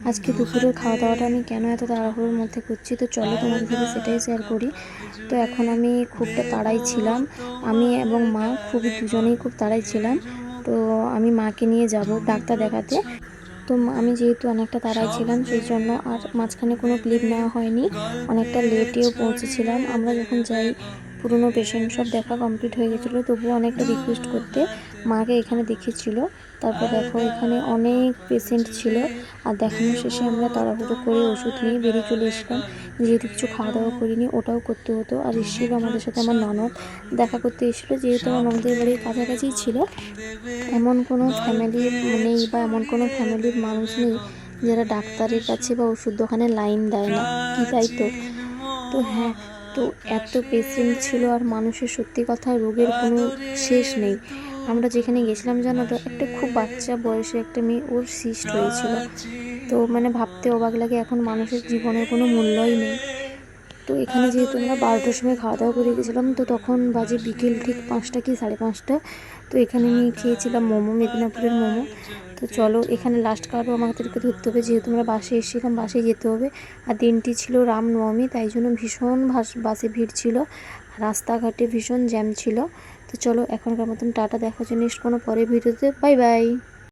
আজকে দুপুরের খাওয়া দাওয়াটা আমি কেন এত তাড়াহুড়োর মধ্যে করছি, তো চলো তোমাদের সাথে সেটাই শেয়ার করি। তো এখন আমি খুবটা তাড়াই ছিলাম, আমি এবং মা দুজনেই খুব তাড়াই ছিলাম। তো আমি মাকে নিয়ে যাব ডাক্তার দেখাতে। তো আমি যেহেতু অনেকটা তাড়াই ছিলাম, সেই জন্য আর মাঝখানে কোনো ক্লিপ নেওয়া হয়নি, অনেকটা লেটেও পৌঁছেছিলাম। আমরা যখন যাই পুরনো পেশেন্ট সব দেখা কমপ্লিট হয়ে গেছিলো, তবুও অনেকটা রিকোয়েস্ট করতে মাকে এখানে দেখিয়েছিল। তারপর দেখো এখানে অনেক পেশেন্ট ছিল, আর দেখানো শেষে আমরা তাড়াহুড়ো করে ওষুধ নিয়ে বেরিয়ে চলে এসলাম। যেহেতু কিছু খাওয়া দাওয়া করিনি, ওটাও করতে হতো। আর এসেছিলো আমাদের সাথে আমার ননদ দেখা করতে এসেছিলো, যেহেতু আমার ননদের বাড়ির কাছাকাছিই ছিল। এমন কোনো ফ্যামিলি নেই বা এমন কোনো ফ্যামিলির মানুষ নেই যারা ডাক্তারের কাছে বা ওষুধ দোকানে লাইন দেয় না, কি তাই তো? তো হ্যাঁ, তো এত পেশেন্ট ছিল, আর মানুষের সত্যি কথা রোগের কোনো শেষ নেই। আমরা যেখানে গেছিলাম জানো তো, একটা খুব বাচ্চা বয়সে একটা মেয়ে, ওর সিস্ট হয়েছিল। তো মানে ভাবতে অবাক লাগে, এখন মানুষের জীবনের কোনো মূল্যই নেই। তো এখানে যেহেতু আমরা 12টার সময় খাওয়া দাওয়া করে গেছিলাম, তো তখন বাজে বিকেল ঠিক 5টা কি 5:30। তো এখানে আমি খেয়েছিলাম মোমো, মেদিনীপুরের মোমো। তো চলো এখানে লাস্ট কার্ডও আমাদেরকে ধরতে হবে, যেহেতু আমরা বাসে এসেছিলাম, বাসে যেতে হবে। আর দিনটি ছিল রামনবমী, তাই জন্য ভীষণ বাসে ভিড় ছিল, রাস্তাঘাটে ভীষণ জ্যাম ছিল। তো চলো এখনকার মতন টাটা, দেখা হচ্ছে নেক্সট কোনো পরের ভিডিওতে। Bye bye.